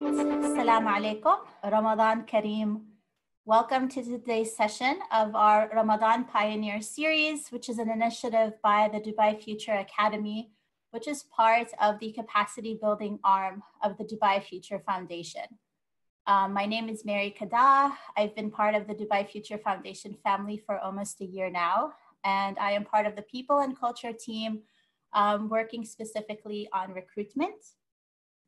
Assalamu alaikum, Ramadan Kareem. Welcome to today's session of our Ramadan Pioneer Series, which is an initiative by the Dubai Future Academy, which is part of the capacity building arm of the Dubai Future Foundation. My name is Mary Kada. I've been part of the Dubai Future Foundation family for almost a year now, and I am part of the people and culture team working specifically on recruitment.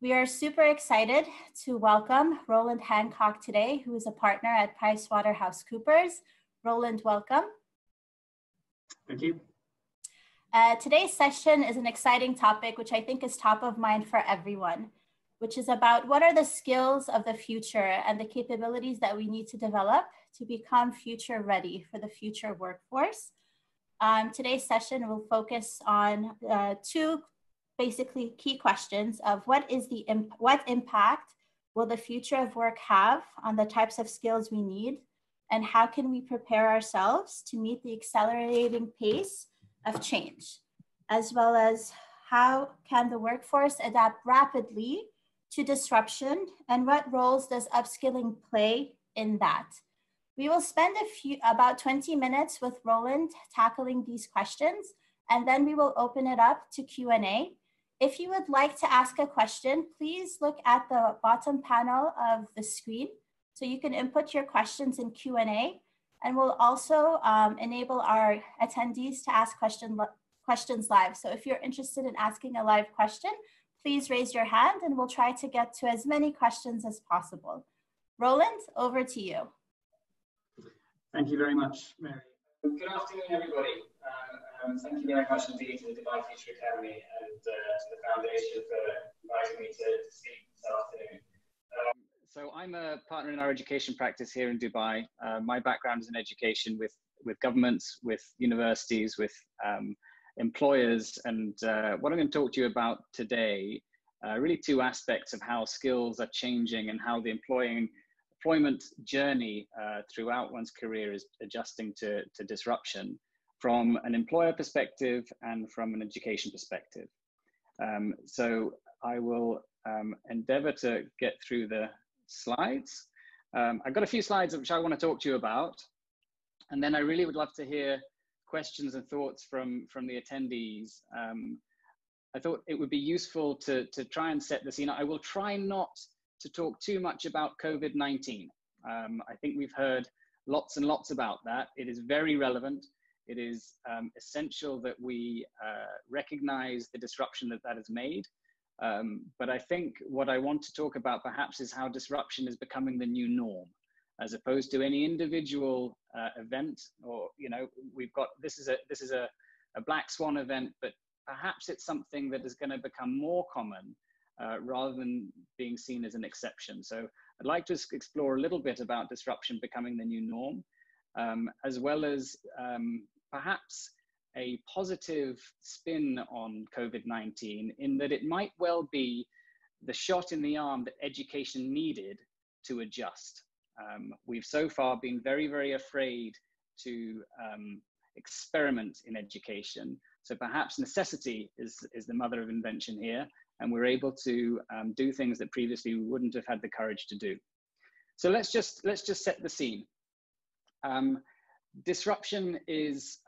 We are super excited to welcome Roland Hancock today, who is a partner at PricewaterhouseCoopers. Roland, welcome. Thank you. Today's session is an exciting topic, which I think is top of mind for everyone, which is about what are the skills of the future and the capabilities that we need to develop to become future ready for the future workforce. Today's session will focus on two basically key questions of what impact will the future of work have on the types of skills we need, and how can we prepare ourselves to meet the accelerating pace of change, as well as how can the workforce adapt rapidly to disruption, and what roles does upskilling play in that? We will spend about 20 minutes with Roland tackling these questions, and then we will open it up to Q&A. If you would like to ask a question, please look at the bottom panel of the screen so you can input your questions in Q&A, and we'll also enable our attendees to ask questions live. So if you're interested in asking a live question, please raise your hand and we'll try to get to as many questions as possible. Roland, over to you. Thank you very much, Mary. Good afternoon, everybody. Thank you very much indeed to the Dubai Future Academy and to the Foundation for inviting me to speak this afternoon. So I'm a partner in our education practice here in Dubai. My background is in education with governments, with universities, with employers. And what I'm going to talk to you about today, really two aspects of how skills are changing and how the employment journey throughout one's career is adjusting to disruption, from an employer perspective and from an education perspective. So I will endeavor to get through the slides. I've got a few slides which I want to talk to you about, and then I really would love to hear questions and thoughts from the attendees. I thought it would be useful to try and set the scene. I will try not to talk too much about COVID-19. I think we've heard lots and lots about that. It is very relevant. It is essential that we recognize the disruption that has made. But I think what I want to talk about perhaps is how disruption is becoming the new norm, as opposed to any individual event. Or, you know, we've got, this is a black swan event, but perhaps it's something that is going to become more common rather than being seen as an exception. So I'd like to explore a little bit about disruption becoming the new norm, as well as perhaps a positive spin on COVID-19, in that it might well be the shot in the arm that education needed to adjust. We've so far been very, very afraid to experiment in education. So perhaps necessity is the mother of invention here, and we're able to do things that previously we wouldn't have had the courage to do. So let's just set the scene. Disruption is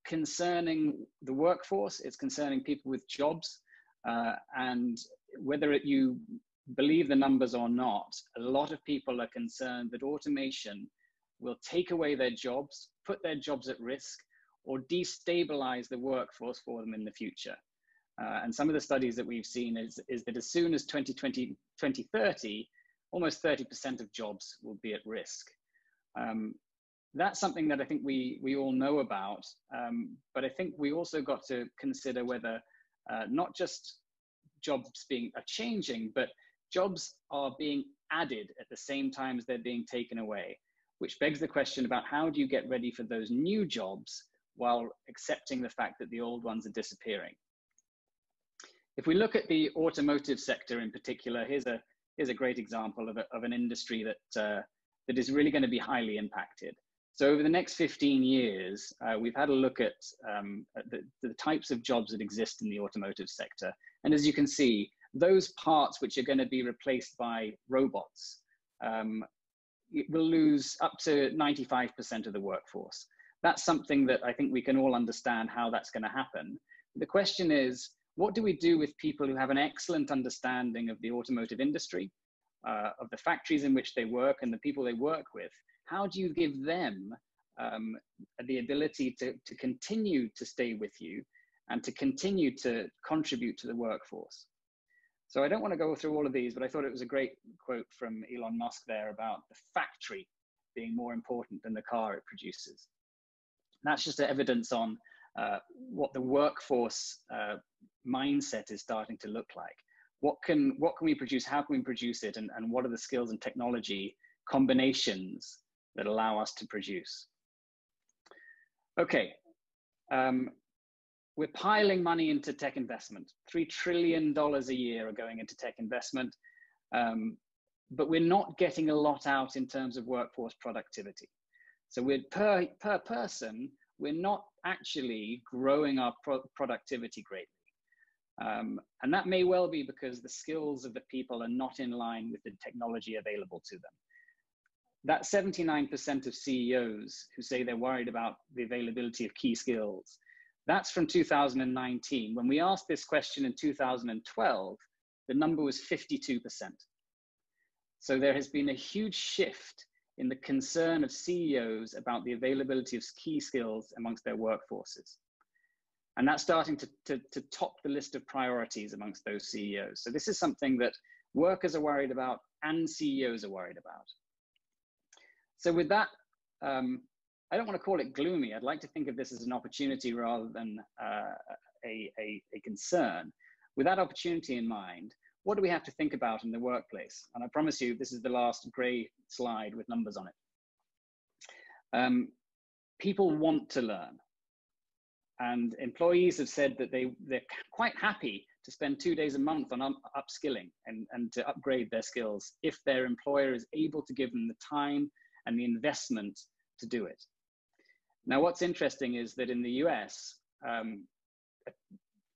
concerning the workforce. It's concerning people with jobs, and whether you believe the numbers or not, a lot of people are concerned that automation will take away their jobs, put their jobs at risk, or destabilize the workforce for them in the future. And some of the studies that we've seen is that as soon as 2030, almost 30% of jobs will be at risk. That's something that I think we all know about, but I think we also got to consider whether not just jobs are changing, but jobs are being added at the same time as they're being taken away, which begs the question about how do you get ready for those new jobs while accepting the fact that the old ones are disappearing. If we look at the automotive sector in particular, here's a great example of an industry that is really going to be highly impacted. So over the next 15 years, we've had a look at the types of jobs that exist in the automotive sector. And as you can see, those parts which are going to be replaced by robots will lose up to 95% of the workforce. That's something that I think we can all understand how that's going to happen. The question is, what do we do with people who have an excellent understanding of the automotive industry, of the factories in which they work and the people they work with? How do you give them the ability to continue to stay with you and to continue to contribute to the workforce? So I don't want to go through all of these, but I thought it was a great quote from Elon Musk there about the factory being more important than the car it produces. And that's just evidence on what the workforce mindset is starting to look like. What can we produce? How can we produce it? And what are the skills and technology combinations that allow us to produce? Okay. We're piling money into tech investment. $3 trillion a year are going into tech investment, but we're not getting a lot out in terms of workforce productivity. So we're per person, we're not actually growing our productivity greatly. And that may well be because the skills of the people are not in line with the technology available to them. That 79% of CEOs who say they're worried about the availability of key skills, that's from 2019. When we asked this question in 2012, the number was 52%. So there has been a huge shift in the concern of CEOs about the availability of key skills amongst their workforces. And that's starting to top the list of priorities amongst those CEOs. So this is something that workers are worried about and CEOs are worried about. So with that, I don't want to call it gloomy. I'd like to think of this as an opportunity rather than a concern. With that opportunity in mind, what do we have to think about in the workplace? And I promise you, this is the last gray slide with numbers on it. People want to learn. And employees have said that they're quite happy to spend 2 days a month on upskilling and to upgrade their skills if their employer is able to give them the time and the investment to do it. Now, what's interesting is that in the US,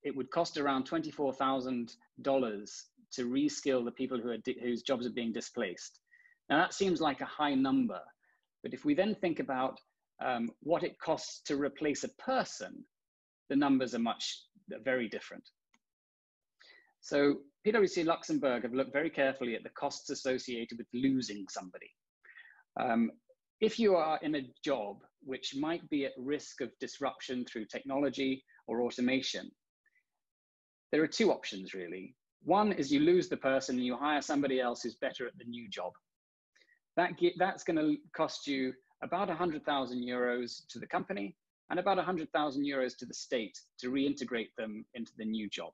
it would cost around $24,000 to reskill the people whose jobs are being displaced. Now, that seems like a high number, but if we then think about what it costs to replace a person, the numbers are very different. So PwC Luxembourg have looked very carefully at the costs associated with losing somebody. If you are in a job which might be at risk of disruption through technology or automation, there are two options really. One is you lose the person and you hire somebody else who's better at the new job. That's going to cost you about 100,000 euros to the company and about 100,000 euros to the state to reintegrate them into the new job.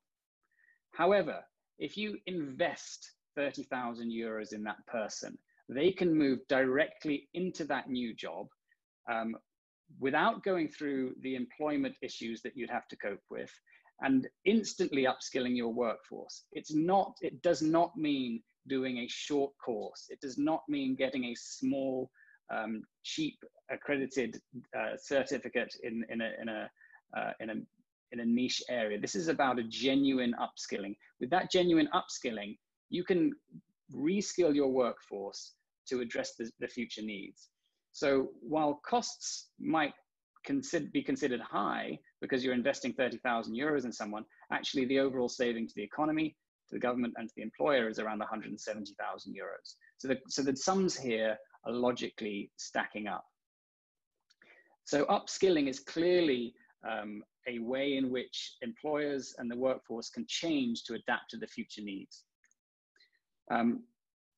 However, if you invest 30,000 euros in that person, they can move directly into that new job without going through the employment issues that you'd have to cope with and instantly upskilling your workforce. It does not mean doing a short course. It does not mean getting a small, cheap accredited certificate in a niche area. This is about a genuine upskilling. With that genuine upskilling, you can reskill your workforce to address the future needs. So while costs might be considered high because you're investing 30,000 euros in someone, actually the overall saving to the economy, to the government and to the employer is around 170,000 euros. So the sums here are logically stacking up. So upskilling is clearly a way in which employers and the workforce can change to adapt to the future needs.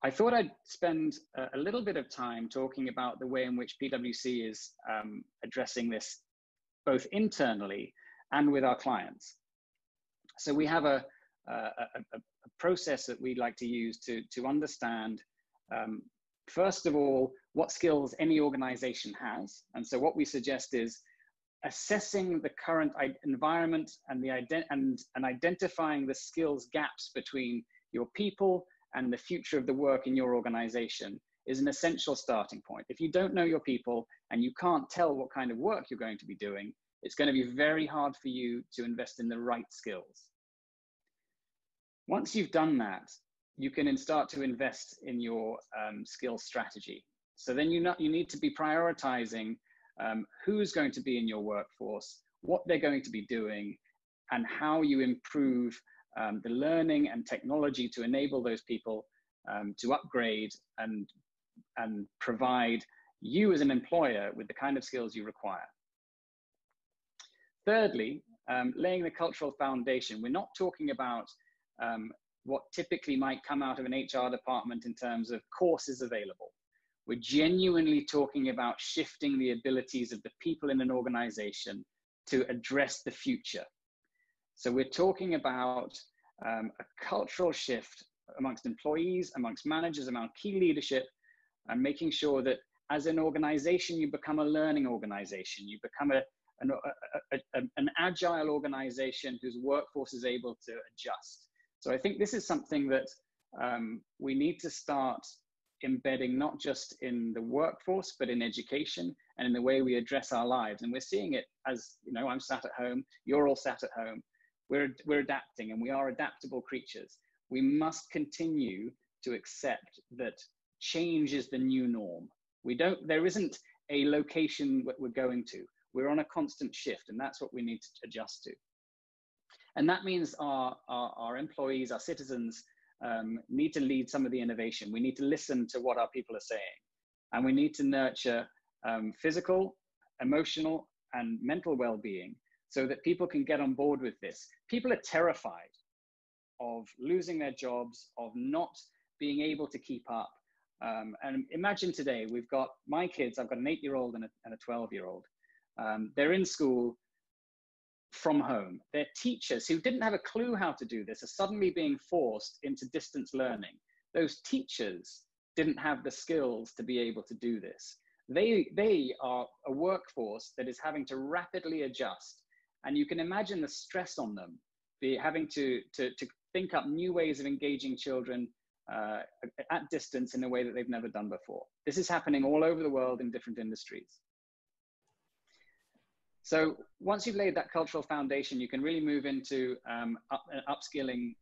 I thought I'd spend a little bit of time talking about the way in which PwC is addressing this both internally and with our clients. So we have a process that we'd like to use to understand, first of all, what skills any organization has. And so what we suggest is assessing the current environment and identifying the skills gaps between your people and the future of the work in your organization is an essential starting point. If you don't know your people and you can't tell what kind of work you're going to be doing, it's going to be very hard for you to invest in the right skills. Once you've done that, you can then start to invest in your skills strategy. So then you need to be prioritizing who's going to be in your workforce, what they're going to be doing, and how you improve the learning and technology to enable those people to upgrade and provide you as an employer with the kind of skills you require. Thirdly, laying the cultural foundation. We're not talking about what typically might come out of an HR department in terms of courses available. We're genuinely talking about shifting the abilities of the people in an organization to address the future. So we're talking about a cultural shift amongst employees, amongst managers, among key leadership, and making sure that as an organization, you become a learning organization. You become an agile organization whose workforce is able to adjust. So I think this is something that we need to start embedding, not just in the workforce, but in education and in the way we address our lives. And we're seeing it as, you know, I'm sat at home, you're all sat at home. We're adapting, and we are adaptable creatures. We must continue to accept that change is the new norm. There isn't a location that we're going to. We're on a constant shift, and that's what we need to adjust to. And that means our employees, our citizens, need to lead some of the innovation. We need to listen to what our people are saying, and we need to nurture physical, emotional, and mental well-being so that people can get on board with this. People are terrified of losing their jobs, of not being able to keep up. And imagine today, we've got my kids, I've got an 8-year-old and a 12-year-old. They're in school from home. Their teachers, who didn't have a clue how to do this, are suddenly being forced into distance learning. Those teachers didn't have the skills to be able to do this. They are a workforce that is having to rapidly adjust. And you can imagine the stress on them, having to think up new ways of engaging children at distance in a way that they've never done before. This is happening all over the world in different industries. So once you've laid that cultural foundation, you can really move into upskilling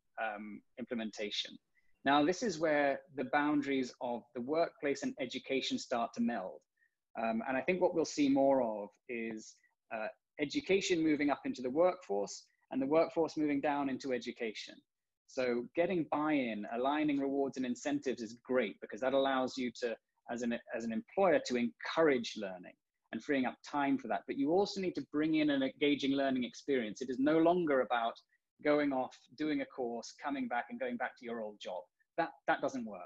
implementation. Now, this is where the boundaries of the workplace and education start to meld. And I think what we'll see more of is education moving up into the workforce and the workforce moving down into education. So getting buy-in, aligning rewards and incentives is great, because that allows you to, as an employer, to encourage learning and freeing up time for that. But you also need to bring in an engaging learning experience. It is no longer about going off, doing a course, coming back and going back to your old job. That doesn't work.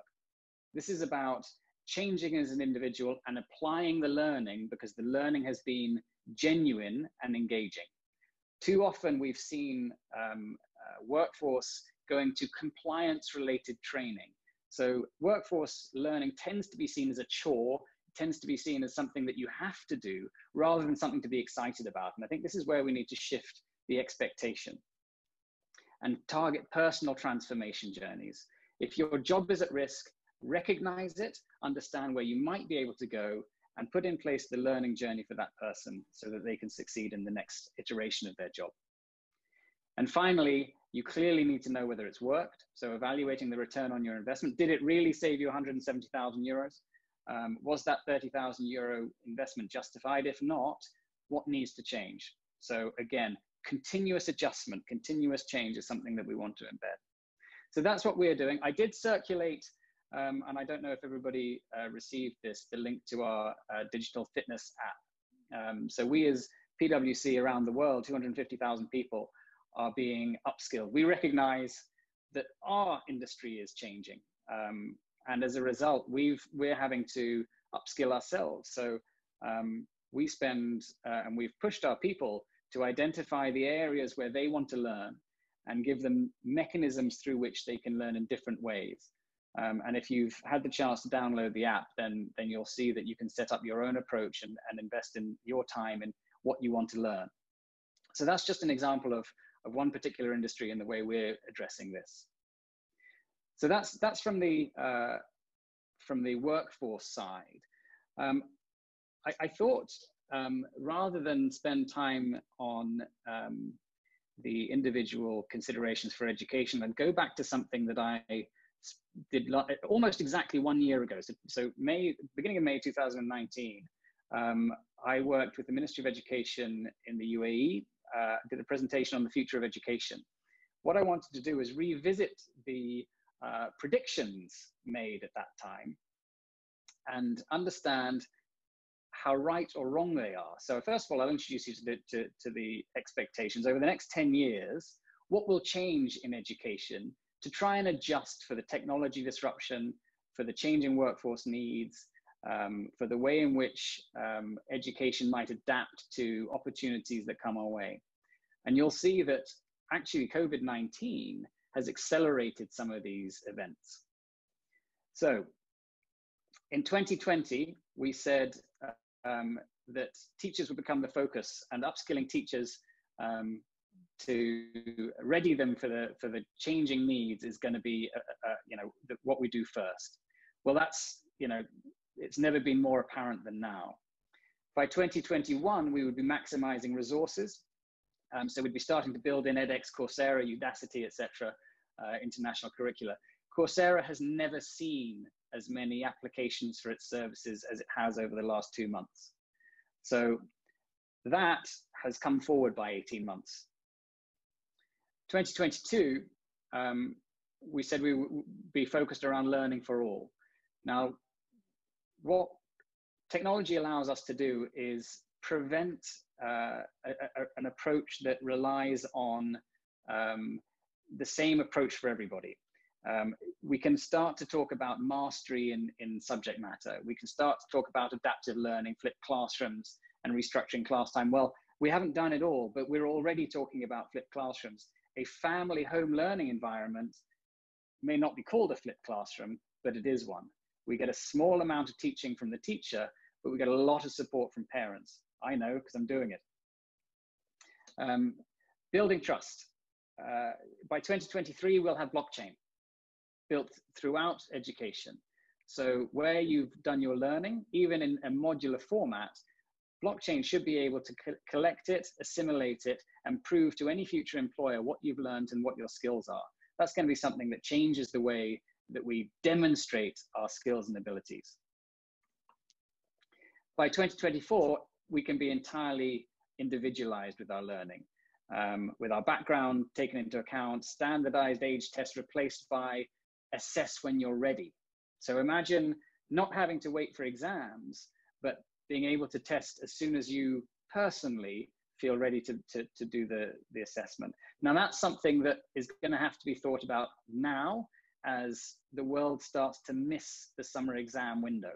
This is about changing as an individual and applying the learning, because the learning has been genuine and engaging. Too often we've seen workforce going to compliance-related training. So workforce learning tends to be seen as a chore, tends to be seen as something that you have to do rather than something to be excited about. And I think this is where we need to shift the expectation and target personal transformation journeys. If your job is at risk, recognize it, understand where you might be able to go, and put in place the learning journey for that person so that they can succeed in the next iteration of their job. And finally, you clearly need to know whether it's worked. So evaluating the return on your investment. Did it really save you 170,000 euros? Was that 30,000 euro investment justified? If not, what needs to change? So again, continuous adjustment, continuous change is something that we want to embed. So that's what we're doing. I did circulate, and I don't know if everybody received this, the link to our digital fitness app. So we as PwC around the world, 250,000 people, are being upskilled. We recognize that our industry is changing. And as a result, we're having to upskill ourselves. So we spend, and we've pushed our people to identify the areas where they want to learn and give them mechanisms through which they can learn in different ways. And if you've had the chance to download the app, then you'll see that you can set up your own approach and invest in your time in what you want to learn. So that's just an example of one particular industry and the way we're addressing this. So that's from the workforce side. I thought rather than spend time on the individual considerations for education and go back to something that I did almost exactly 1 year ago. So beginning of May 2019, I worked with the Ministry of Education in the UAE, did a presentation on the future of education. What I wanted to do is revisit the predictions made at that time and understand how right or wrong they are. So first of all, I'll introduce you to the expectations. Over the next 10 years, what will change in education to try and adjust for the technology disruption, for the changing workforce needs, for the way in which education might adapt to opportunities that come our way. And you'll see that actually COVID-19 has accelerated some of these events. So in 2020, we said that teachers would become the focus, and upskilling teachers to ready them for the changing needs is going to be what we do first. Well, that's, it's never been more apparent than now. By 2021, we would be maximizing resources. So we'd be starting to build in edX, Coursera, Udacity, etc., international curricula. Coursera has never seen as many applications for its services as it has over the last 2 months. So that has come forward by 18 months. 2022, we said we would be focused around learning for all. Now, what technology allows us to do is prevent an approach that relies on the same approach for everybody. We can start to talk about mastery in subject matter. We can start to talk about adaptive learning, flipped classrooms, and restructuring class time. Well, we haven't done it all, but we're already talking about flipped classrooms. A family home learning environment may not be called a flipped classroom, but it is one. We get a small amount of teaching from the teacher, but we get a lot of support from parents. I know because I'm doing it. Building trust. By 2023, we'll have blockchain built throughout education. So where you've done your learning, even in a modular format, blockchain should be able to collect it, assimilate it, and prove to any future employer what you've learned and what your skills are. That's going to be something that changes the way that we demonstrate our skills and abilities. By 2024, we can be entirely individualized with our learning, with our background taken into account, standardized age tests replaced by assess when you're ready. So imagine not having to wait for exams, but being able to test as soon as you personally feel ready to do the assessment. Now that's something that is going to have to be thought about now as the world starts to miss the summer exam window.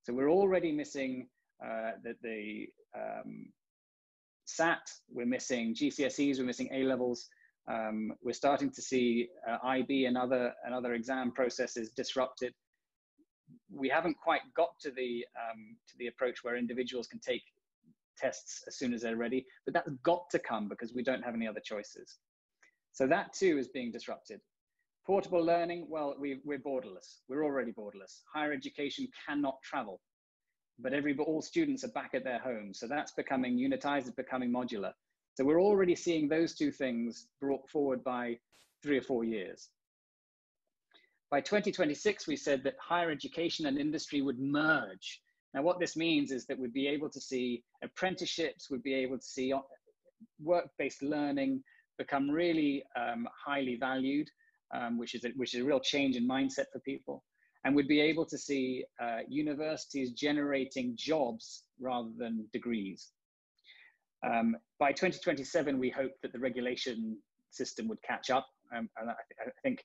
So we're already missing the SAT, we're missing GCSEs, we're missing A-levels. We're starting to see IB and other exam processes disrupted. We haven't quite got to the approach where individuals can take tests as soon as they're ready, but that's got to come because we don't have any other choices. So that too is being disrupted. Portable learning, well, we're borderless. We're already borderless. Higher education cannot travel, but all students are back at their homes. So that's becoming unitized, it's becoming modular. So we're already seeing those two things brought forward by 3 or 4 years. By 2026, we said that higher education and industry would merge. Now, what this means is that we'd be able to see apprenticeships, we'd be able to see work-based learning become really highly valued, which is a real change in mindset for people. And we'd be able to see universities generating jobs rather than degrees. By 2027, we hope that the regulation system would catch up. And I think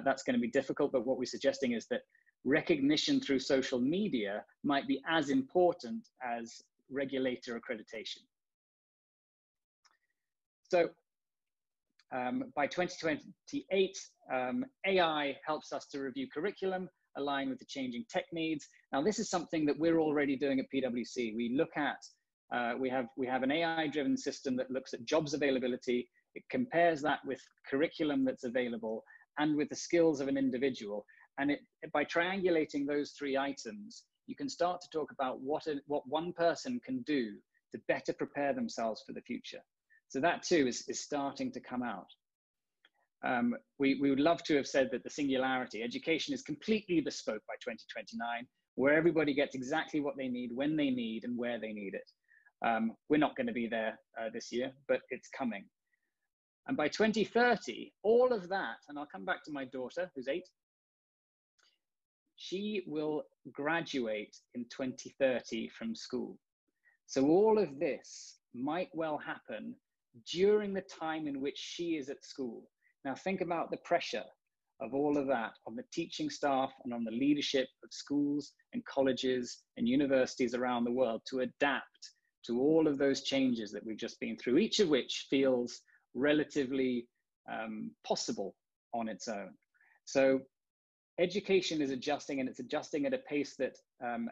that's going to be difficult, but what we're suggesting is that recognition through social media might be as important as regulator accreditation. So by 2028, AI helps us to review curriculum, align with the changing tech needs. Now, this is something that we're already doing at PwC. We look at, we have an AI-driven system that looks at jobs availability. It compares that with curriculum that's available and with the skills of an individual. And by triangulating those 3 items, you can start to talk about what one person can do to better prepare themselves for the future. So that too is starting to come out. We would love to have said that the singularity, education is completely bespoke by 2029, where everybody gets exactly what they need, when they need, and where they need it. We're not going to be there this year, but it's coming. And by 2030, all of that, and I'll come back to my daughter, who's 8, she will graduate in 2030 from school. So all of this might well happen during the time in which she is at school. Now think about the pressure of all of that on the teaching staff and on the leadership of schools and colleges and universities around the world to adapt to all of those changes that we've just been through, each of which feels relatively possible on its own. So education is adjusting, and it's adjusting at a pace that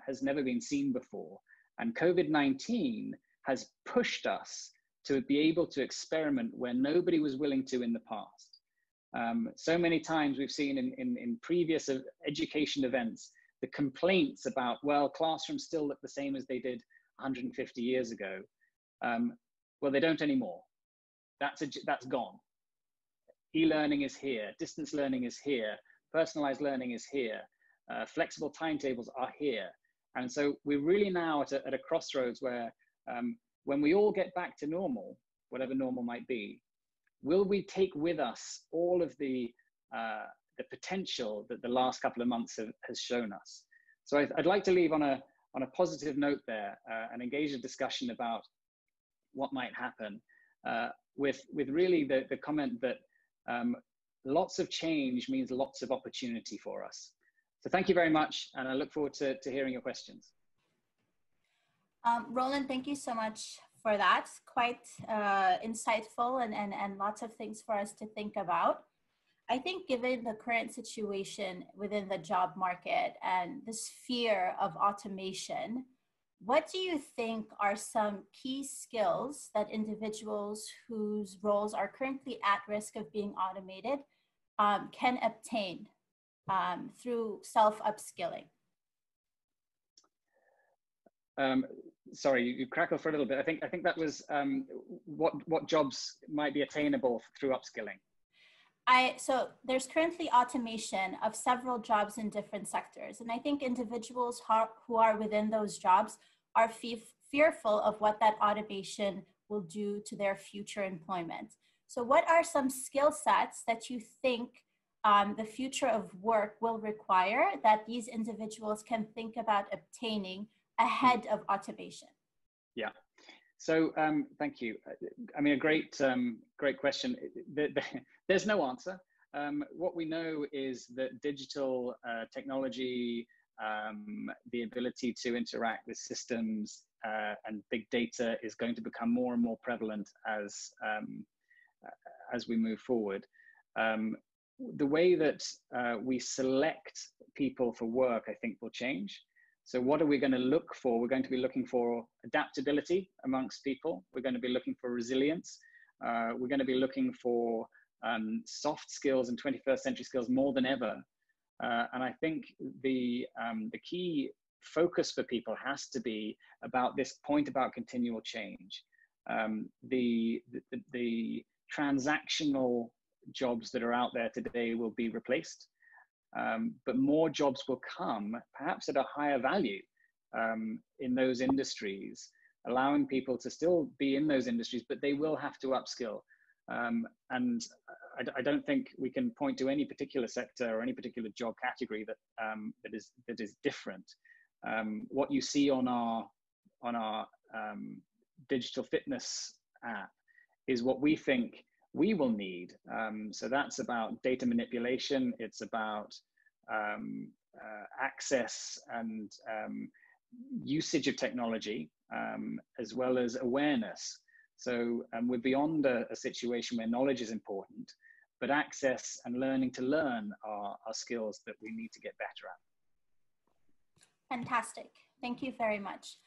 has never been seen before. And COVID-19 has pushed us to be able to experiment where nobody was willing to in the past. So many times we've seen in previous education events, the complaints about, well, classrooms still look the same as they did 150 years ago. Well, they don't anymore. That's gone. E-learning is here, distance learning is here, personalized learning is here, flexible timetables are here. And so we're really now at a crossroads where when we all get back to normal, whatever normal might be, will we take with us all of the potential that the last couple of months has shown us? So I'd like to leave on a positive note there and engage a discussion about what might happen with really the comment that lots of change means lots of opportunity for us. So thank you very much, and I look forward to hearing your questions. Roland, thank you so much for that. Quite insightful and lots of things for us to think about. I think given the current situation within the job market and this fear of automation, what do you think are some key skills that individuals whose roles are currently at risk of being automated can obtain through self-upskilling? Sorry, you crackled for a little bit. I think that was what jobs might be attainable through upskilling. So there's currently automation of several jobs in different sectors. And I think individuals who are within those jobs are fearful of what that automation will do to their future employment. So what are some skill sets that you think the future of work will require that these individuals can think about obtaining ahead of automation? Yeah. So thank you. I mean, a great question. There's no answer. What we know is that digital technology, the ability to interact with systems and big data is going to become more and more prevalent as we move forward. The way that we select people for work, I think, will change. So what are we going to look for? We're going to be looking for adaptability amongst people. We're going to be looking for resilience. We're going to be looking for soft skills and 21st century skills more than ever. And I think the key focus for people has to be about this point about continual change. The transactional jobs that are out there today will be replaced. But more jobs will come, perhaps at a higher value in those industries, allowing people to still be in those industries, but they will have to upskill. And I don't think we can point to any particular sector or any particular job category that is different. What you see on our digital fitness app is what we think we will need. So that's about data manipulation. It's about access and usage of technology, as well as awareness. So we're beyond a situation where knowledge is important, but access and learning to learn are skills that we need to get better at. Fantastic. Thank you very much.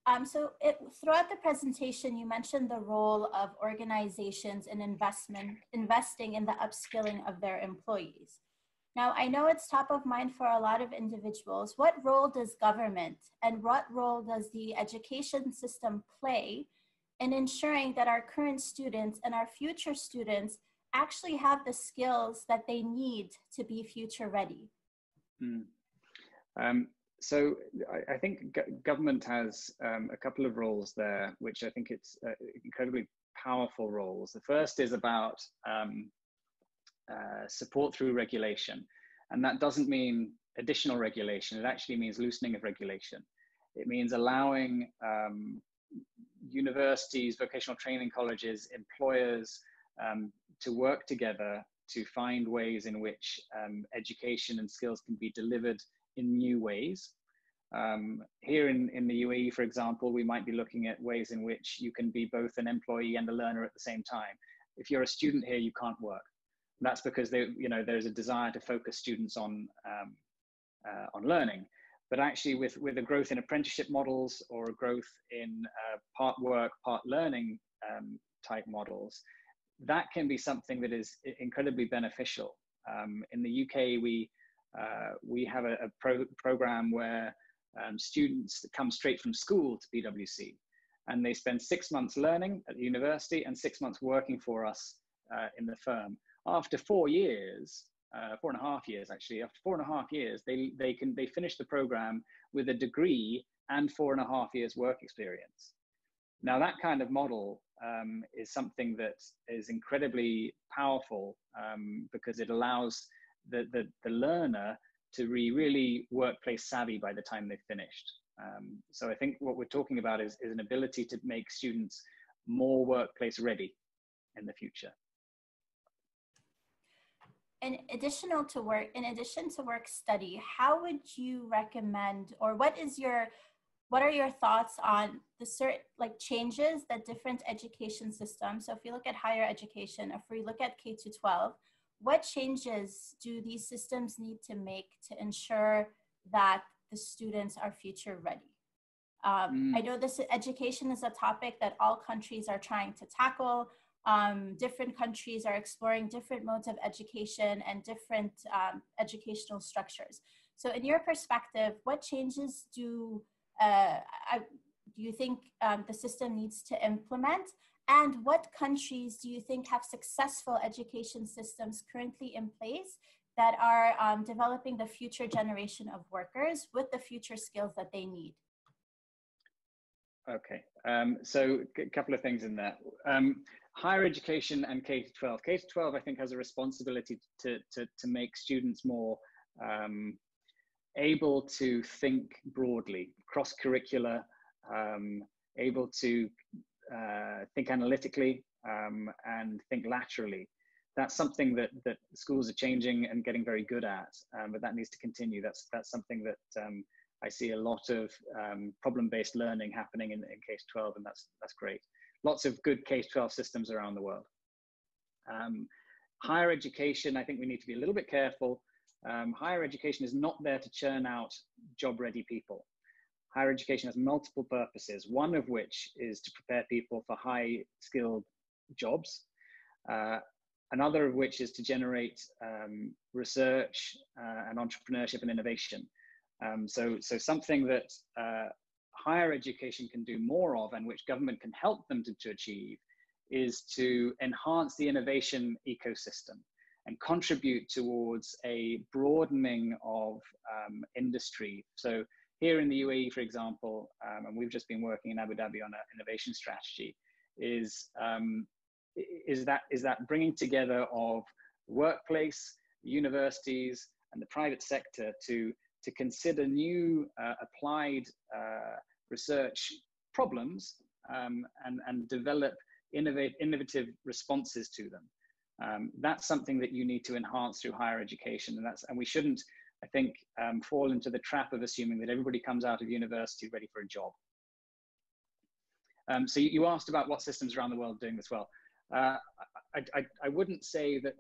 Throughout the presentation, you mentioned the role of organizations in investing in the upskilling of their employees. Now, I know it's top of mind for a lot of individuals. What role does government and what role does the education system play in ensuring that our current students and our future students actually have the skills that they need to be future ready? So I think government has a couple of roles there, which I think it's incredibly powerful roles. The first is about support through regulation. And that doesn't mean additional regulation. It actually means loosening of regulation. It means allowing universities, vocational training colleges, employers to work together to find ways in which education and skills can be delivered in new ways. Here in the UAE, for example, we might be looking at ways in which you can be both an employee and a learner at the same time. If you're a student here, you can't work. That's because there's a desire to focus students on learning. But actually, with a growth in apprenticeship models or a growth in part work, part learning type models, that can be something that is incredibly beneficial. In the UK, we have a program where students come straight from school to PwC, and they spend 6 months learning at the university and 6 months working for us in the firm. After 4 years, 4.5 years actually, after 4.5 years, they finish the program with a degree and 4.5 years work experience. Now that kind of model is something that is incredibly powerful because it allows the learner to be really workplace savvy by the time they've finished. So I think what we're talking about is an ability to make students more workplace ready in the future. In addition to work study, how would you recommend, or what are your thoughts on the changes that different education systems, so if you look at higher education, if we look at K-12, what changes do these systems need to make to ensure that the students are future ready? I know education is a topic that all countries are trying to tackle. Different countries are exploring different modes of education and different educational structures. So in your perspective, what changes do you think the system needs to implement? And what countries do you think have successful education systems currently in place that are developing the future generation of workers with the future skills that they need? Okay, so a couple of things in there. Higher education and K-12. K-12, I think, has a responsibility to make students more able to think broadly, cross-curricular, able to think analytically and think laterally. That's something that schools are changing and getting very good at, but that needs to continue. That's something that I see a lot of problem-based learning happening in K-12, and that's great. Lots of good K-12 systems around the world. Higher education, I think we need to be a little bit careful. Higher education is not there to churn out job-ready people. Higher education has multiple purposes, one of which is to prepare people for high-skilled jobs. Another of which is to generate research and entrepreneurship and innovation. So something that higher education can do more of, and which government can help them to achieve, is to enhance the innovation ecosystem and contribute towards a broadening of industry. So here in the UAE, for example, and we've just been working in Abu Dhabi on an innovation strategy, is that bringing together of workplace, universities, and the private sector to consider new applied research problems and develop innovative responses to them. That's something that you need to enhance through higher education, and we shouldn't, I think, fall into the trap of assuming that everybody comes out of university ready for a job. So you asked about what systems around the world are doing this well. I wouldn't say that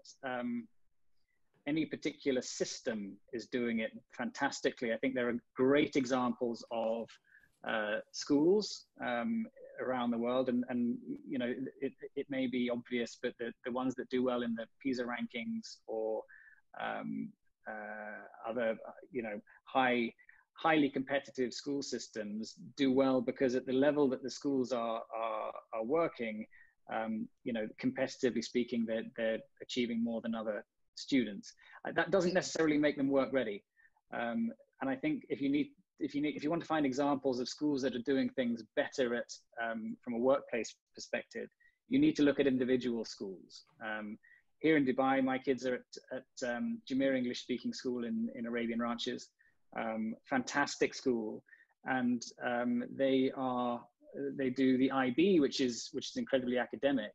any particular system is doing it fantastically. I think there are great examples of schools around the world, and you know, it may be obvious, but the ones that do well in the PISA rankings or other, you know, high highly competitive school systems do well because at the level that the schools are working, you know, competitively speaking, they're achieving more than other students. That doesn't necessarily make them work ready. And I think if you want to find examples of schools that are doing things better at from a workplace perspective, you need to look at individual schools. Here in Dubai, my kids are at Jumeirah English Speaking School in Arabian Ranches. Fantastic school, and they do the IB, which is incredibly academic,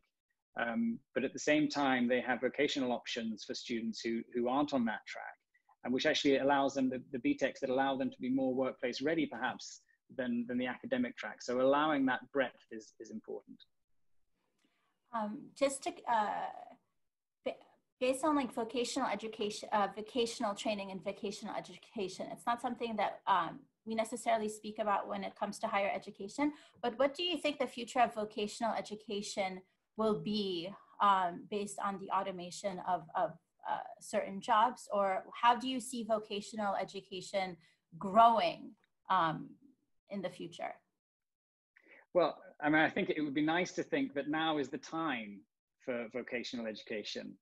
but at the same time they have vocational options for students who aren't on that track, and which actually allows them the BTECs that allow them to be more workplace ready perhaps than the academic track. So allowing that breadth is important. Just to based on like vocational education, vocational training and vocational education, it's not something that we necessarily speak about when it comes to higher education, but what do you think the future of vocational education will be based on the automation of certain jobs, or how do you see vocational education growing in the future? Well, I mean, I think it would be nice to think that now is the time for vocational education.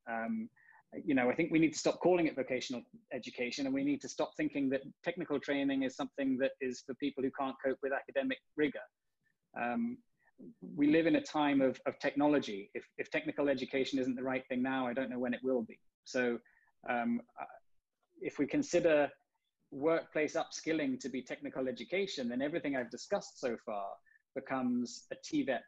You know, I think we need to stop calling it vocational education, and we need to stop thinking that technical training is something that is for people who can't cope with academic rigor. We live in a time of technology. If technical education isn't the right thing now, I don't know when it will be. So if we consider workplace upskilling to be technical education, then everything I've discussed so far becomes a TVET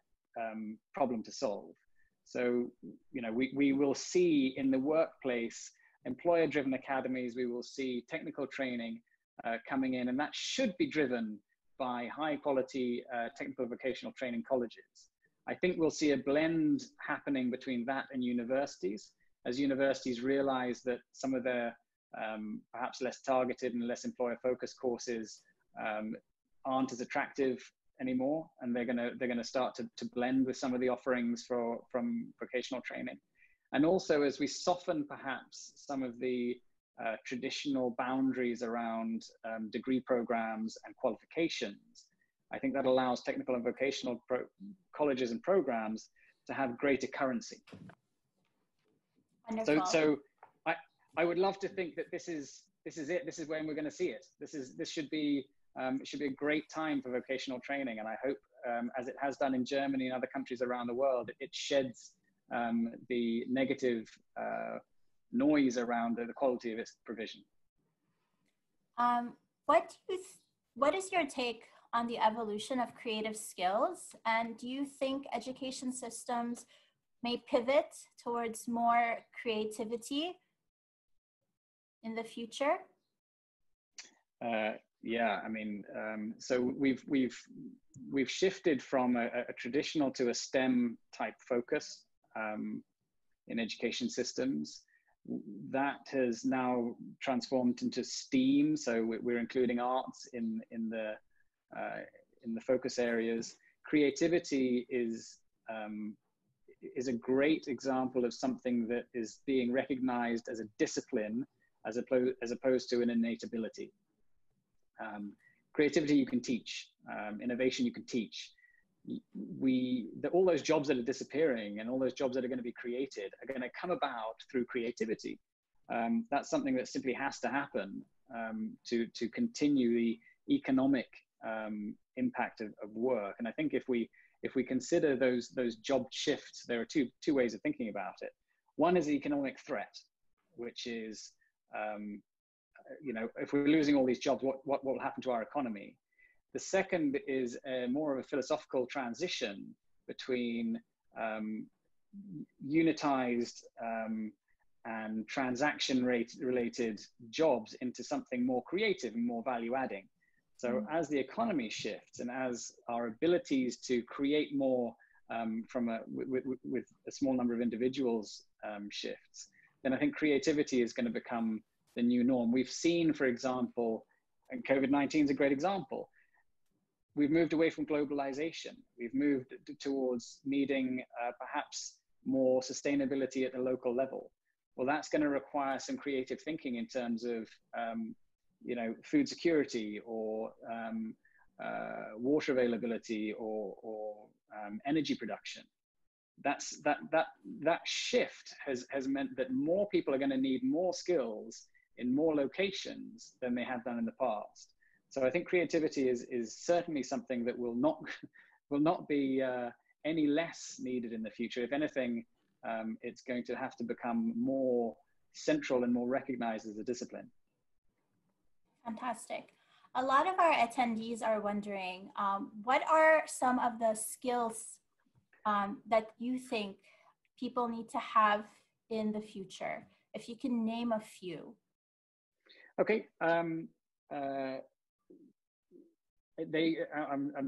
problem to solve. So, you know, we will see in the workplace employer-driven academies, we will see technical training coming in, and that should be driven by high-quality technical vocational training colleges. I think we'll see a blend happening between that and universities, as universities realize that some of their perhaps less targeted and less employer-focused courses aren't as attractive anymore, and they're gonna start to blend with some of the offerings from vocational training. And also, as we soften perhaps some of the traditional boundaries around degree programs and qualifications, I think that allows technical and vocational colleges and programs to have greater currency. Wonderful. So I would love to think that this is it. This is when we're going to see it. This should be it should be a great time for vocational training, and I hope, as it has done in Germany and other countries around the world, it sheds the negative noise around the quality of its provision. What is your take on the evolution of creative skills, and do you think education systems may pivot towards more creativity in the future? Yeah, I mean, so we've shifted from a traditional to a STEM type focus in education systems. That has now transformed into STEAM. So we're including arts in the focus areas. Creativity is a great example of something that is being recognized as a discipline as opposed to an innate ability. Creativity you can teach, innovation you can teach. All those jobs that are disappearing and all those jobs that are going to be created are going to come about through creativity. That's something that simply has to happen to continue the economic impact of work. And I think if we consider those job shifts, there are two ways of thinking about it. One is the economic threat, which is you know, if we're losing all these jobs, what will happen to our economy? The second is more of a philosophical transition between unitized and transaction related jobs into something more creative and more value adding. So as the economy shifts and as our abilities to create more with a small number of individuals shifts, then I think creativity is going to become the new norm. We've seen, for example, and COVID-19 is a great example, we've moved away from globalization. We've moved towards needing perhaps more sustainability at the local level. Well, that's going to require some creative thinking in terms of you know, food security or water availability or energy production. That shift has meant that more people are going to need more skills in more locations than they have done in the past. So I think creativity is certainly something that will not be any less needed in the future. If anything, it's going to have to become more central and more recognized as a discipline. Fantastic. A lot of our attendees are wondering, what are some of the skills that you think people need to have in the future? If you can name a few. Okay. They're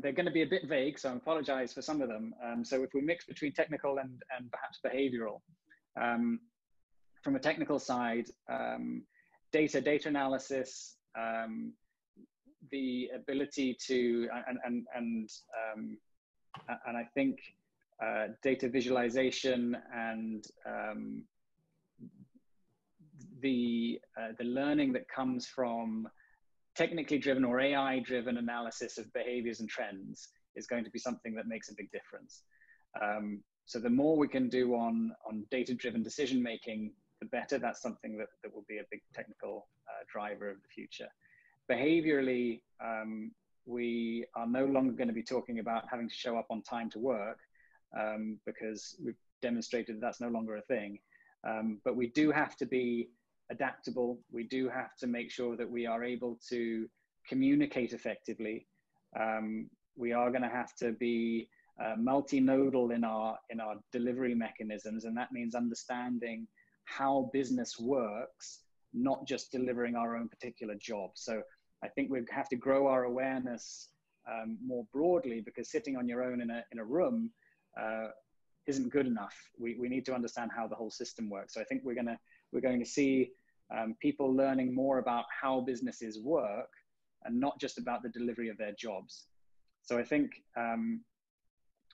going to be a bit vague, so I apologize for some of them. So if we mix between technical and perhaps behavioral, from a technical side, data analysis, the ability to, and I think data visualization and the learning that comes from technically driven or AI driven analysis of behaviors and trends is going to be something that makes a big difference. So the more we can do on data driven decision making, the better. That's something that will be a big technical driver of the future. Behaviorally, we are no longer going to be talking about having to show up on time to work, because we've demonstrated that that's no longer a thing. But we do have to be adaptable. We do have to make sure that we are able to communicate effectively. We are going to have to be multinodal in our delivery mechanisms, and that means understanding how business works, not just delivering our own particular job. So I think we have to grow our awareness more broadly, because sitting on your own in a room isn't good enough. We need to understand how the whole system works. So I think we're going to see people learning more about how businesses work and not just about the delivery of their jobs. So I think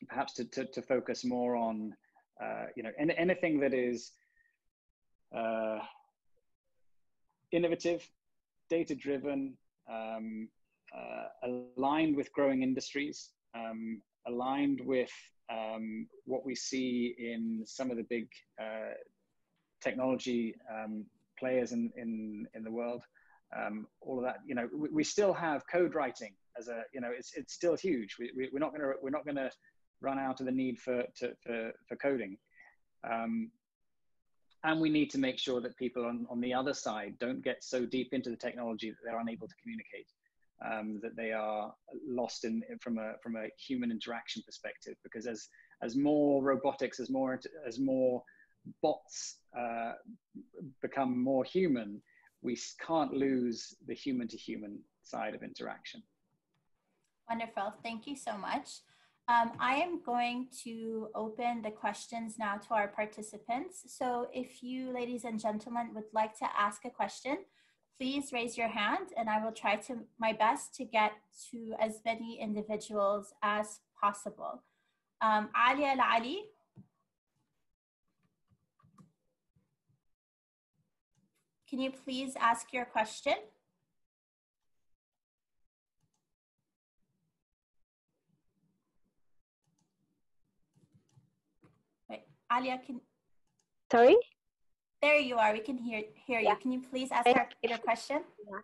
perhaps to focus more on you know, anything that is innovative, data-driven, aligned with growing industries, aligned with what we see in some of the big technology players in the world. All of that, you know, we still have code writing as a, you know, it's still huge. We're not going to run out of the need for coding. And we need to make sure that people on the other side don't get so deep into the technology that they're unable to communicate, that they are lost from a human interaction perspective. Because as more robotics, as more bots become more human, we can't lose the human-to-human side of interaction. Wonderful. Thank you so much. I am going to open the questions now to our participants. So if you, ladies and gentlemen, would like to ask a question, please raise your hand and I will try my best to get to as many individuals as possible. Alia Al-Ali. Can you please ask your question? Wait, Alia, Sorry? There you are. We can hear you. Yeah. Can you please ask your question? Yeah.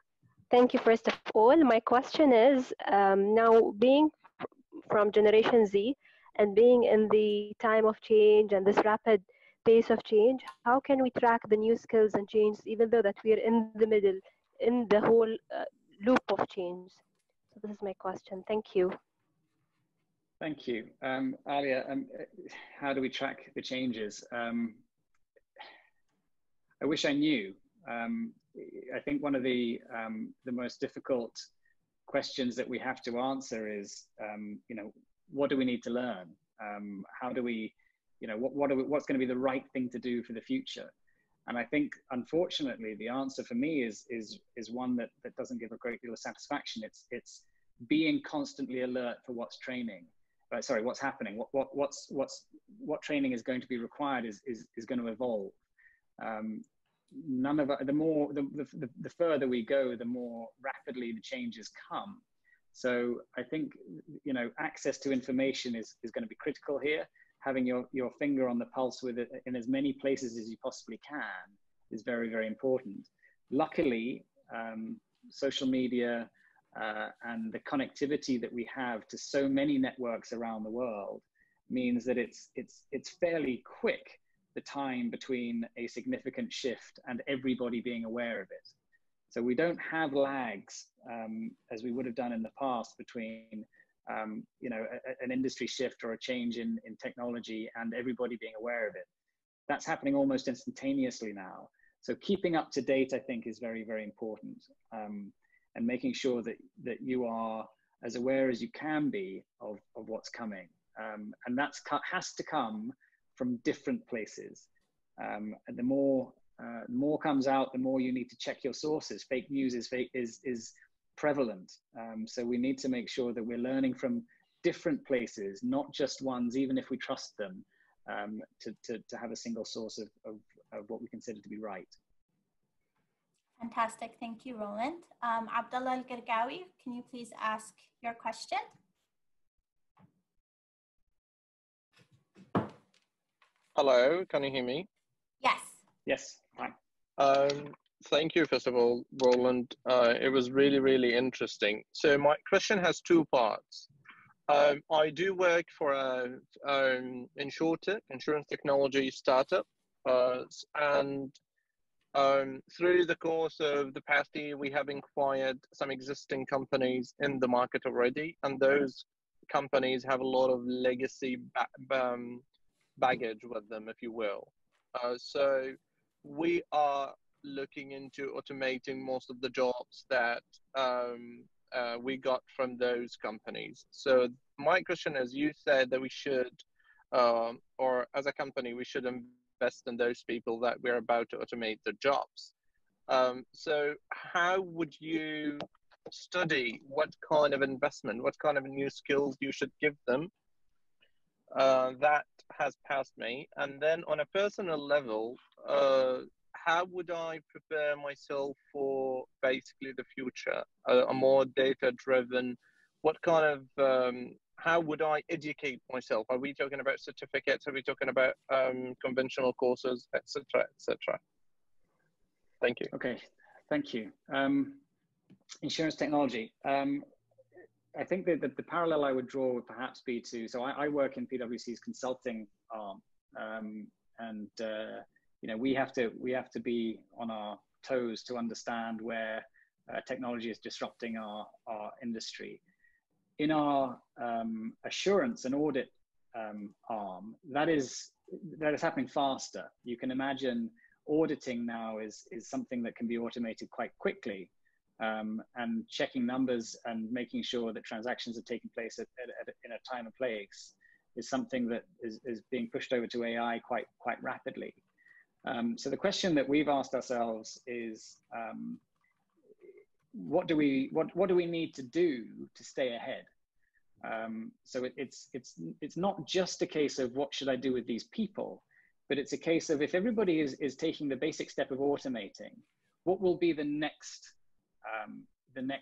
Thank you. First of all, my question is, now being from Generation Z and being in the time of change and this rapid pace of change, how can we track the new skills and change, even though that we're in the middle, in the whole loop of change? So this is my question. Thank you. Thank you. Alia, how do we track the changes? I wish I knew. I think one of the most difficult questions that we have to answer is, you know, what do we need to learn? How do we, you know, what's going to be the right thing to do for the future? And I think, unfortunately, the answer for me is one that doesn't give a great deal of satisfaction. It's being constantly alert for what's what's happening. What training is going to be required is going to evolve. the further we go, the more rapidly the changes come. So I think, you know, access to information is going to be critical here. Having your finger on the pulse with it in as many places as you possibly can is very, very important. Luckily, social media and the connectivity that we have to so many networks around the world means that it's fairly quick, the time between a significant shift and everybody being aware of it. So we don't have lags as we would have done in the past between you know, an industry shift or a change in technology and everybody being aware of it. That's happening almost instantaneously now. So keeping up to date, I think, is very, very important, and making sure that you are as aware as you can be of what's coming. And that has to come from different places. And the more comes out, the more you need to check your sources. Fake news is prevalent. So we need to make sure that we're learning from different places, not just ones, even if we trust them, to have a single source of what we consider to be right. Fantastic. Thank you, Roland. Abdullah Al-Gargawi, can you please ask your question? Hello, can you hear me? Yes. Yes. Hi. Thank you, first of all, Roland. It was really, really interesting. So my question has two parts. I do work for a insurtech, insurance technology startup, and through the course of the past year, we have acquired some existing companies in the market already, and those companies have a lot of legacy baggage with them, if you will. So we are looking into automating most of the jobs that we got from those companies. So my question is, you said that we should, or as a company, we should invest in those people that we're about to automate their jobs. So how would you study what kind of investment, what kind of new skills you should give them? That has passed me. And then on a personal level, how would I prepare myself for basically the future, a more data-driven, what kind of, how would I educate myself? Are we talking about certificates? Are we talking about conventional courses, etc., etc.? Thank you. Okay, thank you. Insurance technology. I think that the parallel I would draw would perhaps be to, so I work in PwC's consulting arm, and you know, we have to be on our toes to understand where technology is disrupting our industry. In our assurance and audit arm, that is happening faster. You can imagine auditing now is something that can be automated quite quickly. And checking numbers and making sure that transactions are taking place in a time and place is something that is being pushed over to AI quite rapidly. So the question that we've asked ourselves is, what do we need to do to stay ahead? So it's not just a case of what should I do with these people, but it's a case of if everybody is taking the basic step of automating, what will be the next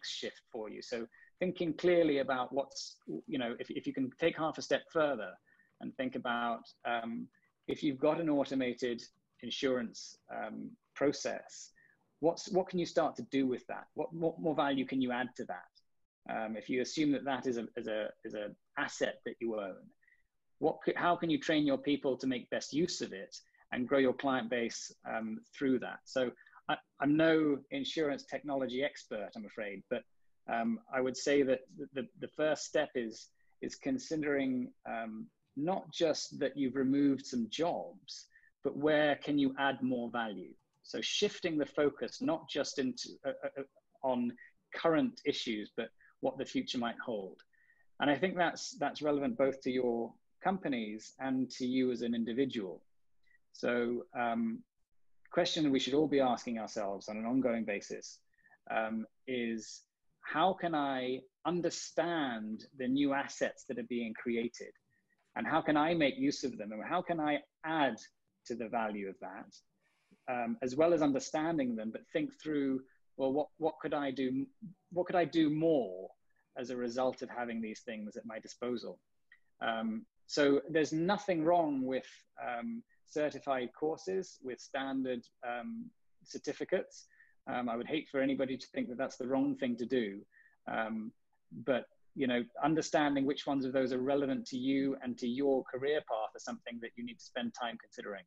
shift for you? So thinking clearly about what's, you know, if you can take half a step further and think about if you've got an automated insurance process, what can you start to do with that? What more value can you add to that? If you assume that is an asset that you own, how can you train your people to make best use of it and grow your client base through that? So I'm no insurance technology expert, I'm afraid, but I would say that the first step is considering not just that you've removed some jobs, but where can you add more value? So shifting the focus, not just on current issues, but what the future might hold. And I think that's relevant both to your companies and to you as an individual. So question we should all be asking ourselves on an ongoing basis is, how can I understand the new assets that are being created, and how can I make use of them, and how can I add to the value of that as well as understanding them, but think through, well, what could I do? What could I do more as a result of having these things at my disposal? So there's nothing wrong with certified courses, with standard certificates. I would hate for anybody to think that that's the wrong thing to do. But you know, understanding which ones of those are relevant to you and to your career path is something that you need to spend time considering.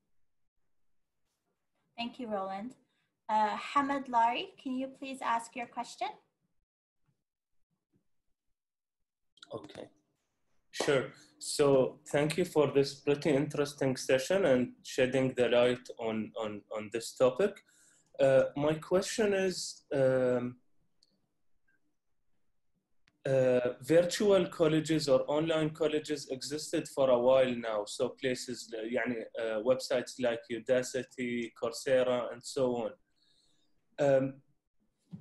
Thank you, Roland. Hamad Lari, can you please ask your question? Okay, sure. So thank you for this pretty interesting session and shedding the light on this topic. My question is, virtual colleges or online colleges existed for a while now. So places, websites like Udacity, Coursera, and so on.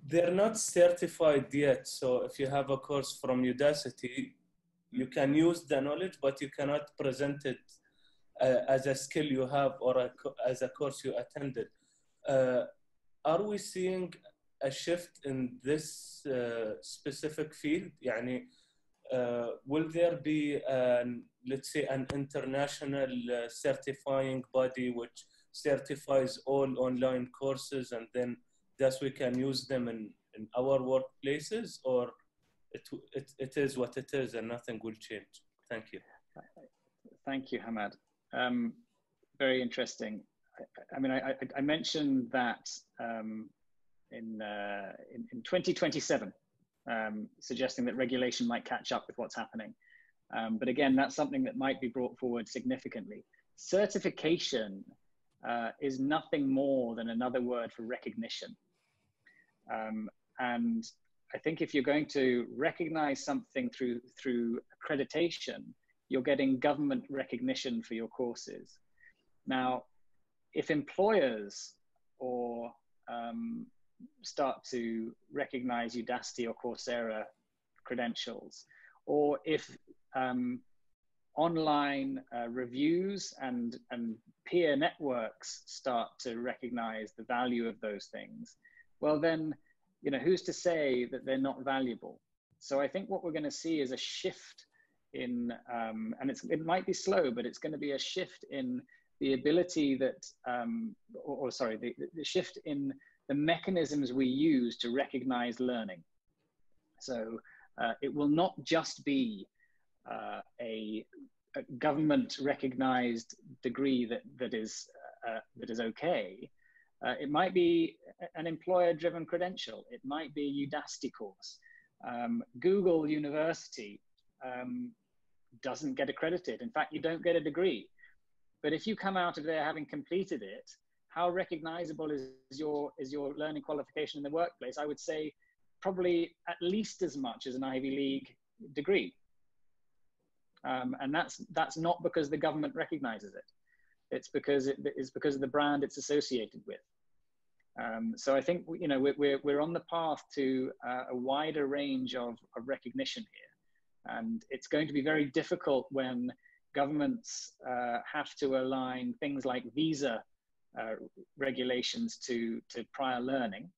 They're not certified yet. So if you have a course from Udacity, you can use the knowledge, but you cannot present it as a skill you have or as a course you attended. Are we seeing a shift in this specific field? Will there be, let's say, an international certifying body which certifies all online courses, and then thus we can use them in our workplaces, or it is what it is and nothing will change? Thank you. Thank you, Hamad. Very interesting. I mean, I mentioned that in 2027, suggesting that regulation might catch up with what's happening. But again, that's something that might be brought forward significantly. Certification is nothing more than another word for recognition. And I think if you're going to recognize something through accreditation, you're getting government recognition for your courses. Now, if employers or start to recognize Udacity or Coursera credentials, or if online reviews and peer networks start to recognize the value of those things, well then, you know, who's to say that they're not valuable? So I think what we're going to see is a shift in, and it might be slow, but it's going to be a shift in the ability that, the shift in the mechanisms we use to recognize learning. So it will not just be a government recognized degree that is okay. It might be an employer-driven credential. It might be a Udacity course. Google University doesn't get accredited. In fact, you don't get a degree. But if you come out of there having completed it, how recognizable is your learning qualification in the workplace? I would say probably at least as much as an Ivy League degree. And that's not because the government recognizes it. It's because of the brand it's associated with. So I think, you know, we're on the path to a wider range of recognition here. And it's going to be very difficult when governments have to align things like visa regulations to prior learning,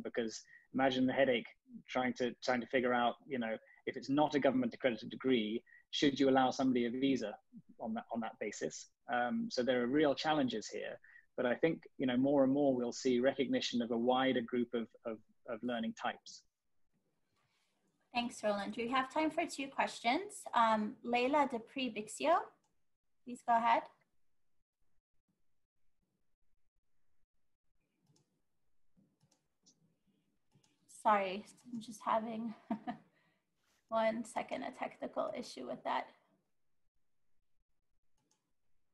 because imagine the headache trying to figure out, you know, if it's not a government accredited degree, should you allow somebody a visa on that basis? So there are real challenges here, but I think, you know, more and more we'll see recognition of a wider group of learning types. Thanks, Roland. We have time for 2 questions. Leila Dupree-Bixio, please go ahead. Sorry, I'm just having 1 second, a technical issue with that.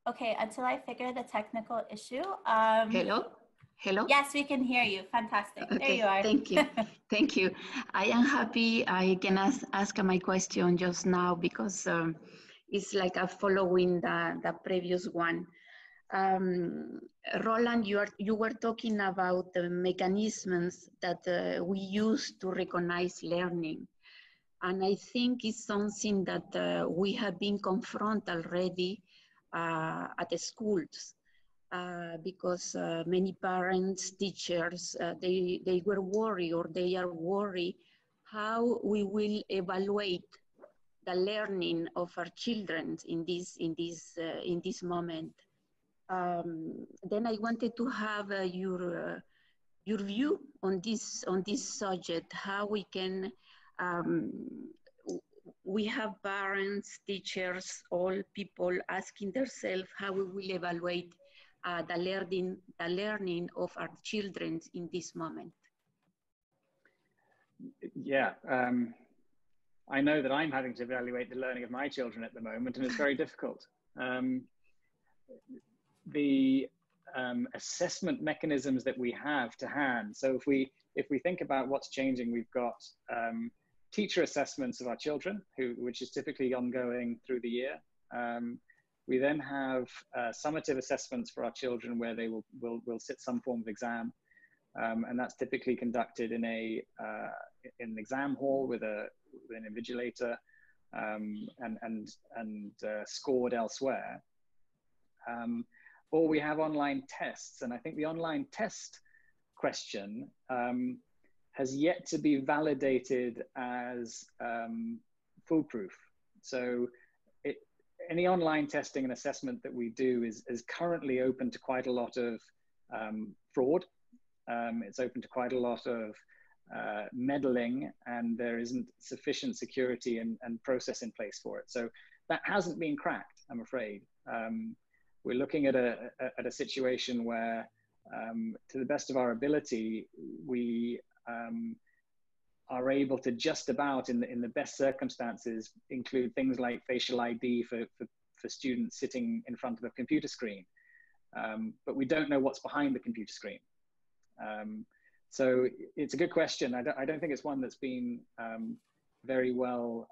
Okay, until I figure the technical issue. Hello? Hello? Yes, we can hear you. Fantastic. Okay, there you are. Thank you. Thank you. I am happy I can ask my question just now because it's like a following the previous one. Roland, you were talking about the mechanisms that we use to recognize learning. And I think it's something that we have been confronted already at the schools. because many parents, teachers, they were worried, or they are worried how we will evaluate the learning of our children in this moment. Then I wanted to have your view on this subject. How we can we have parents, teachers, all people asking themselves how we will evaluate the learning of our children in this moment. Yeah, I know that I'm having to evaluate the learning of my children at the moment, and it's very difficult. The assessment mechanisms that we have to hand. So if we think about what's changing, we've got teacher assessments of our children, which is typically ongoing through the year. We then have summative assessments for our children, where they will sit some form of exam, and that's typically conducted in an exam hall with an invigilator, and scored elsewhere. Or we have online tests, and I think the online test question has yet to be validated as foolproof. So any online testing and assessment that we do is currently open to quite a lot of fraud. It's open to quite a lot of meddling, and there isn't sufficient security and process in place for it. So that hasn't been cracked, I'm afraid. We're looking at a situation where, to the best of our ability, we are able to just about, in the best circumstances, include things like facial ID for students sitting in front of a computer screen. But we don't know what's behind the computer screen. So it's a good question. I don't think it's one that's been very well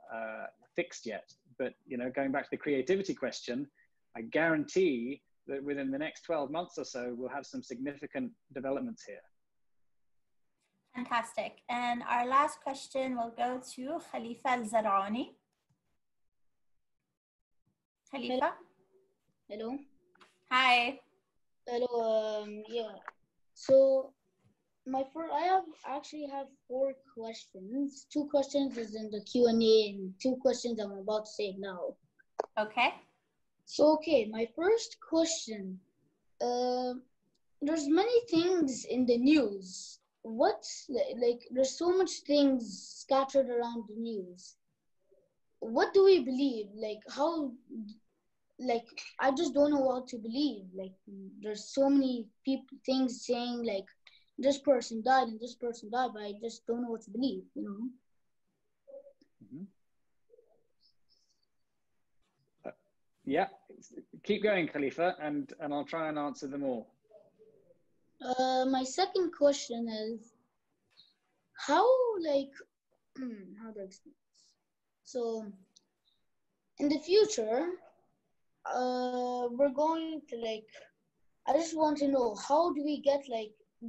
fixed yet. But going back to the creativity question, I guarantee that within the next 12 months or so, we'll have some significant developments here. Fantastic. And our last question will go to Khalifa Al-Zarani. Khalifa? Hello. Hi. Hello. Yeah. So I actually have 4 questions. 2 questions is in the Q&A, and 2 questions I'm about to say now. Okay. So, okay, my first question, there's many things in the news. There's so much things scattered around the news. What do we believe? I just don't know what to believe. There's so many things saying, this person died and this person died, but I just don't know what to believe, Mm-hmm. Yeah, keep going, Khalifa, and I'll try and answer them all. My second question is, how do I explain this? So, in the future, we're going to I just want to know, how do we get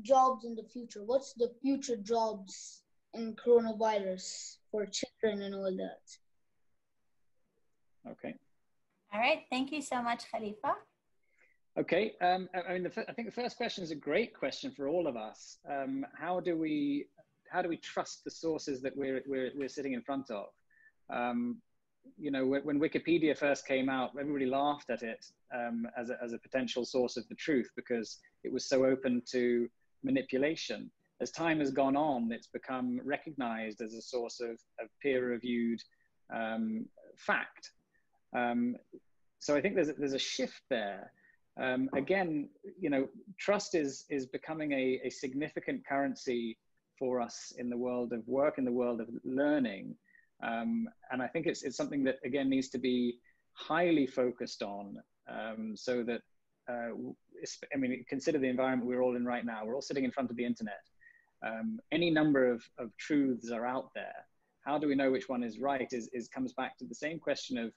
jobs in the future? What's the future jobs in coronavirus for children and all that? Okay. All right. Thank you so much, Khalifa. Okay. I think the first question is a great question for all of us. How do we trust the sources that we're sitting in front of? When Wikipedia first came out, everybody laughed at it as a potential source of the truth, because it was so open to manipulation. As time has gone on, it's become recognized as a source of peer-reviewed fact. So I think there's a shift there. Again, trust is becoming a significant currency for us in the world of work, in the world of learning. And I think it's something that, again, needs to be highly focused on, so that, consider the environment we're all in right now. We're all sitting in front of the internet. Any number of truths are out there. How do we know which one is right comes back to the same question of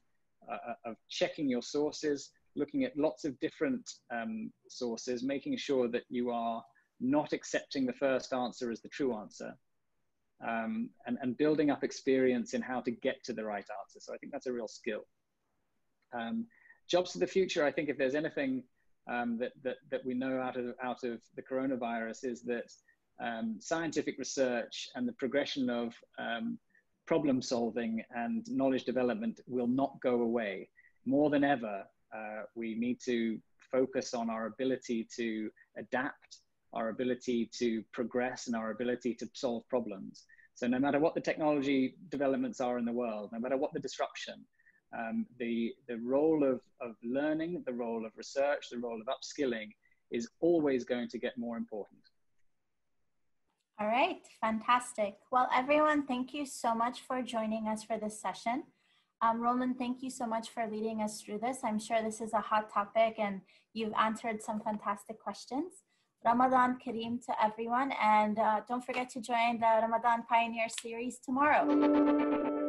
checking your sources, looking at lots of different sources, making sure that you are not accepting the first answer as the true answer, and building up experience in how to get to the right answer. So I think that's a real skill. Jobs for the future, I think if there's anything that we know out of the coronavirus is that scientific research and the progression of problem solving and knowledge development will not go away. More than ever, we need to focus on our ability to adapt, our ability to progress, and our ability to solve problems. So no matter what the technology developments are in the world, no matter what the disruption, the role of learning, the role of research, the role of upskilling is always going to get more important. All right, fantastic. Well, everyone, thank you so much for joining us for this session. Roland, thank you so much for leading us through this. I'm sure this is a hot topic and you've answered some fantastic questions. Ramadan Kareem to everyone, and don't forget to join the Ramadan Pioneer Series tomorrow.